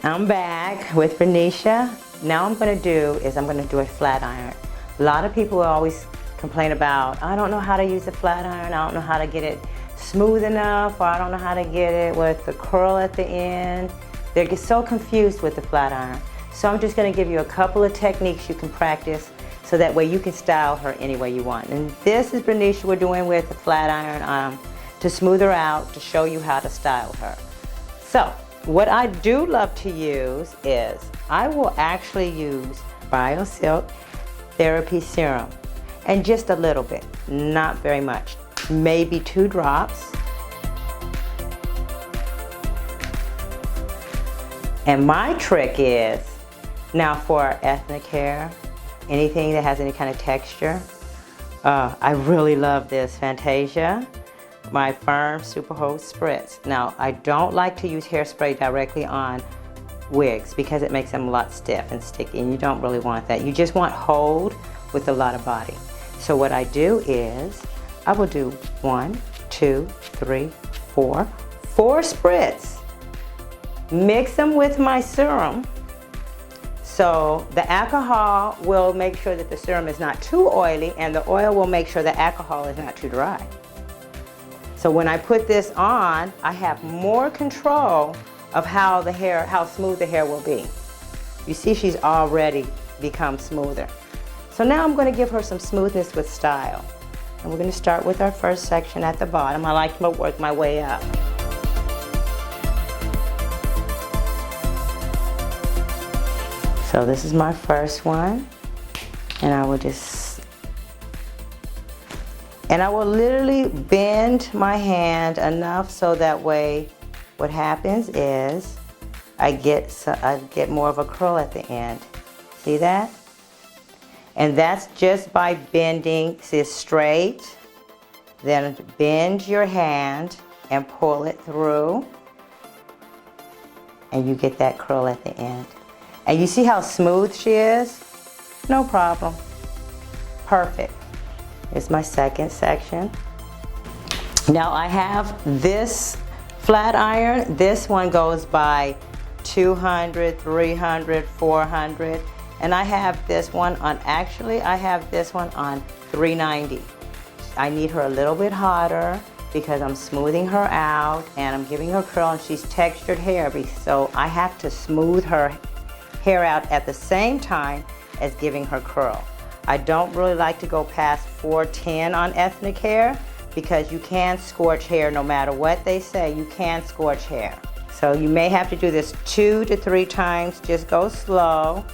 I'm back with Benicia. Now I'm going to do a flat iron. A lot of people always complain about, I don't know how to use a flat iron, I don't know how to get it smooth enough, or I don't know how to get it with the curl at the end. They get so confused with the flat iron. So I'm just going to give you a couple of techniques you can practice so that way you can style her any way you want. And this is Benicia we're doing with the flat iron to smooth her out, to show you how to style her. So what I do love to use is, I will actually use BioSilk Therapy Serum, and just a little bit, not very much, maybe 2 drops. And my trick is, now for ethnic hair, anything that has any kind of texture, I really love this Fantasia, my Firm Super Hold Spritz. Now, I don't like to use hairspray directly on wigs because it makes them a lot stiff and sticky, and you don't really want that. You just want hold with a lot of body. So what I do is, I will do 1, 2, 3, 4 spritz. Mix them with my serum. So the alcohol will make sure that the serum is not too oily, and the oil will make sure the alcohol is not too dry. So when I put this on, I have more control of how smooth the hair will be. You see, she's already become smoother. So now I'm going to give her some smoothness with style. And we're going to start with our first section at the bottom. I like to work my way up. So this is my first one, and I will literally bend my hand enough so that way what happens is I get more of a curl at the end. See that? And that's just by bending. See, it's straight, then bend your hand and pull it through, and you get that curl at the end. And you see how smooth she is? No problem. Perfect. Here's my second section. Now I have this flat iron. This one goes by 200, 300, 400. And I have this one on, I have this one on 390. I need her a little bit hotter because I'm smoothing her out and I'm giving her curl, and she's textured hair, so I have to smooth her hair out at the same time as giving her curl. I don't really like to go past 410 on ethnic hair because you can scorch hair no matter what they say. You can scorch hair. So you may have to do this 2 to 3 times. Just go slow.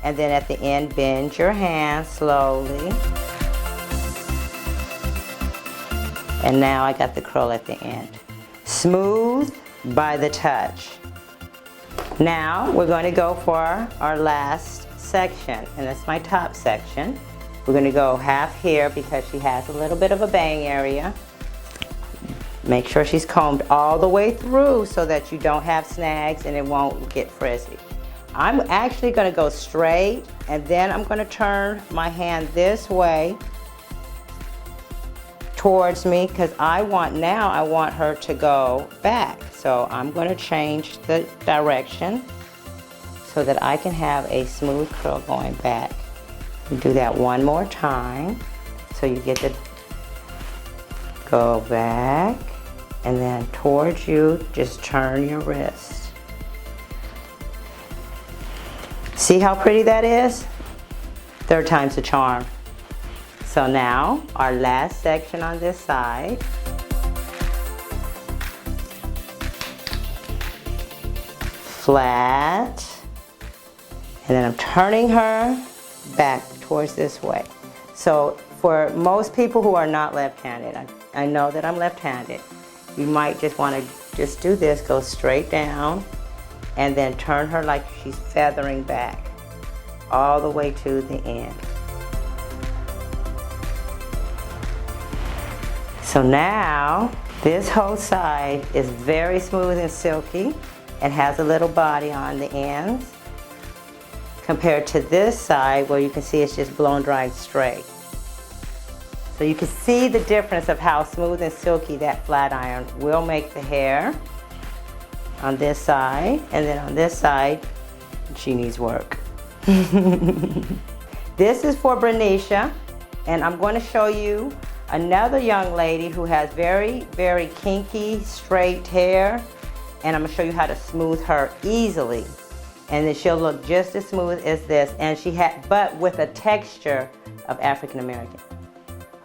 And then at the end, bend your hand slowly. And now I got the curl at the end. Smooth by the touch. Now we're going to go for our last section, and that's my top section. We're going to go half here because she has a little bit of a bang area. Make sure she's combed all the way through so that you don't have snags and it won't get frizzy. I'm actually going to go straight, and then I'm going to turn my hand this way towards me because I want her to go back. So I'm going to change the direction so that I can have a smooth curl going back. You do that one more time so you get to go back, and then towards you, just turn your wrist. See how pretty that is? 3rd time's the charm. So now, our last section on this side. Flat. And then I'm turning her back towards this way. So for most people who are not left-handed, I know that I'm left-handed, you might just want to just do this, go straight down, and then turn her like she's feathering back all the way to the end. So now this whole side is very smooth and silky and has a little body on the ends, compared to this side where you can see it's just blown dry and straight. So you can see the difference of how smooth and silky that flat iron will make the hair. on this side, and then on this side, she needs work. This is for Bernicia, and I'm going to show you another young lady who has very, very kinky, straight hair, and I'm going to show you how to smooth her easily. And then she'll look just as smooth as this, and but with a texture of African American.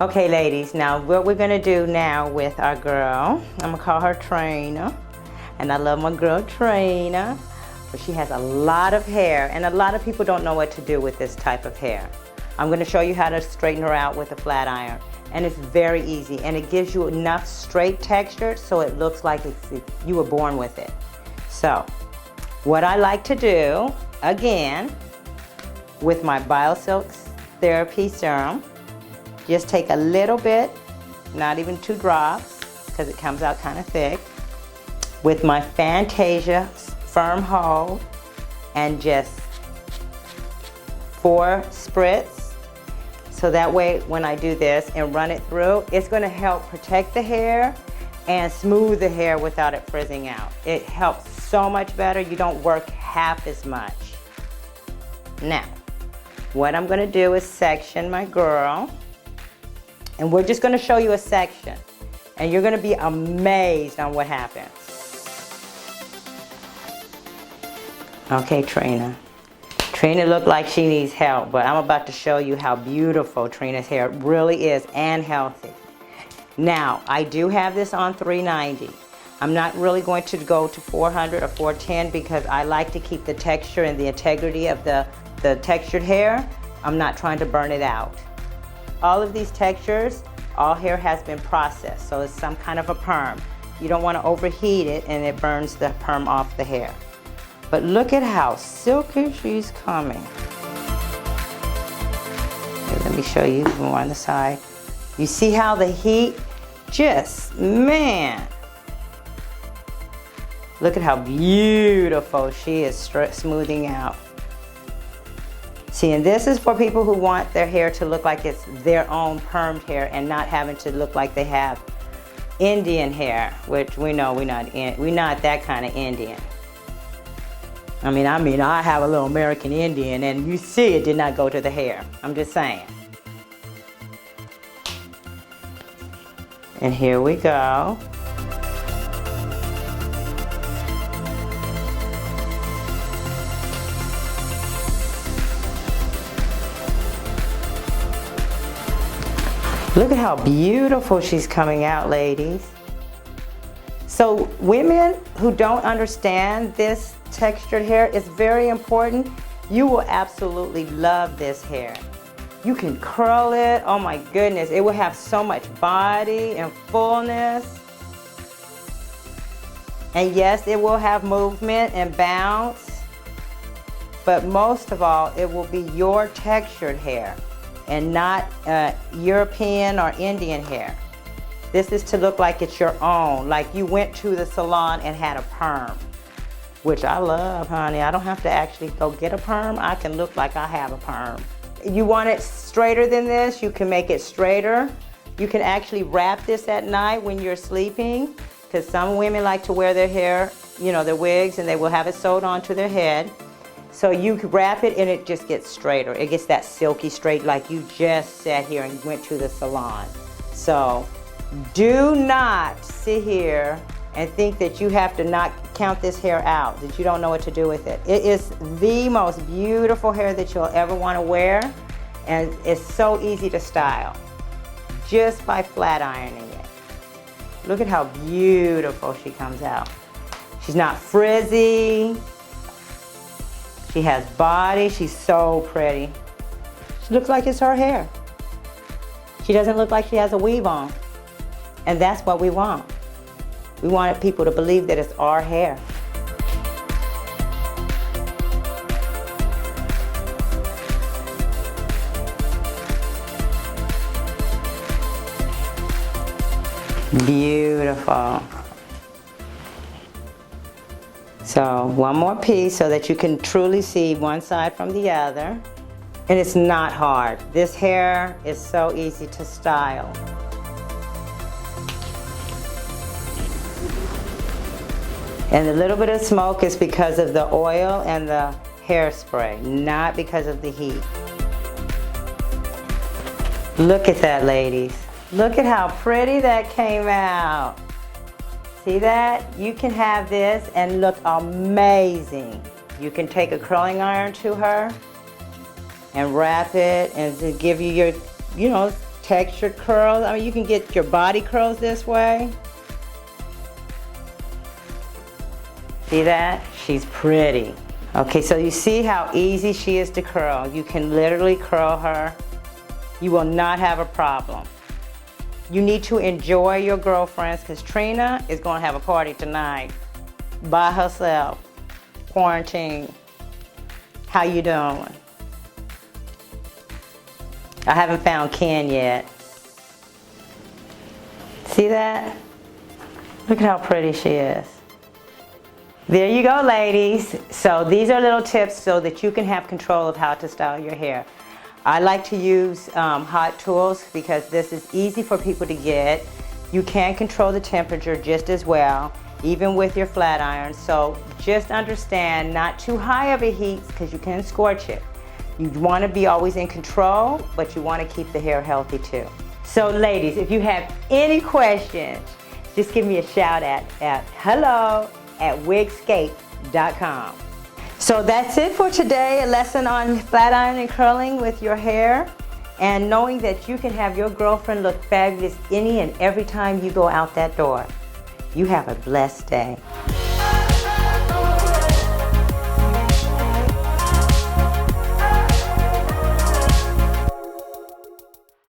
Okay, ladies, now what we're gonna do now with our girl, I'm gonna call her Trina, and I love my girl Trina, but she has a lot of hair, and a lot of people don't know what to do with this type of hair. I'm gonna show you how to straighten her out with a flat iron, and it's very easy, and it gives you enough straight texture so it looks like you were born with it. So, what I like to do, again, with my BioSilk Therapy Serum, just take a little bit, not even 2 drops, because it comes out kind of thick, with my Fantasia Firm Hold, and just 4 spritz. So that way, when I do this and run it through, it's going to help protect the hair and smooth the hair without it frizzing out. It helps so much better. You don't work half as much. Now, what I'm going to do is section my girl. And we're just going to show you a section. And you're going to be amazed on what happens. Okay, Trina. Trina looked like she needs help, but I'm about to show you how beautiful Trina's hair really is and healthy. Now, I do have this on $390. I'm not really going to go to $400 or $410 because I like to keep the texture and the integrity of the textured hair. I'm not trying to burn it out. All of these textures, all hair has been processed, so it's some kind of a perm. You don't want to overheat it and it burns the perm off the hair. But look at how silky she's coming. Here, let me show you more on the side. You see how the heat just, man. Look at how beautiful she is smoothing out. See, and this is for people who want their hair to look like it's their own permed hair and not having to look like they have Indian hair, which we know we're not that kind of Indian. I mean, I have a little American Indian, and you see it did not go to the hair. I'm just saying. And here we go. Look at how beautiful she's coming out, ladies. So women who don't understand this textured hair, it's very important. You will absolutely love this hair. You can curl it, oh my goodness. It will have so much body and fullness. And yes, it will have movement and bounce. But most of all, it will be your textured hair and not European or Indian hair. This is to look like it's your own, like you went to the salon and had a perm, which I love, honey. I don't have to actually go get a perm. I can look like I have a perm. You want it straighter than this, you can make it straighter. You can actually wrap this at night when you're sleeping, because some women like to wear their hair, you know, their wigs, and they will have it sewed onto their head. So you can wrap it and it just gets straighter. It gets that silky straight like you just sat here and went to the salon. So do not sit here and think that you have to not count this hair out, that you don't know what to do with it. It is the most beautiful hair that you'll ever want to wear, and it's so easy to style just by flat ironing it. Look at how beautiful she comes out. She's not frizzy. She has body. She's so pretty. She looks like it's her hair. She doesn't look like she has a weave on. And that's what we want. We wanted people to believe that it's our hair. Beautiful. So one more piece so that you can truly see one side from the other. And it's not hard. This hair is so easy to style. And the little bit of smoke is because of the oil and the hairspray, not because of the heat. Look at that, ladies. Look at how pretty that came out. See that? You can have this and look amazing. You can take a curling iron to her and wrap it and to give you your, you know, textured curls. I mean, you can get your body curls this way. See that? She's pretty. Okay, so you see how easy she is to curl. You can literally curl her. You will not have a problem. You need to enjoy your girlfriends because Trina is going to have a party tonight by herself, quarantine. How you doing? I haven't found Ken yet. See that? Look at how pretty she is. There you go, ladies. So these are little tips so that you can have control of how to style your hair. I like to use hot tools because this is easy for people to get. You can control the temperature just as well, even with your flat iron. So just understand not too high of a heat because you can scorch it. You want to be always in control, but you want to keep the hair healthy too. So ladies, if you have any questions, just give me a shout at hello@wigscape.com. So that's it for today, a lesson on flat iron and curling with your hair, and knowing that you can have your girlfriend look fabulous any and every time you go out that door. You have a blessed day.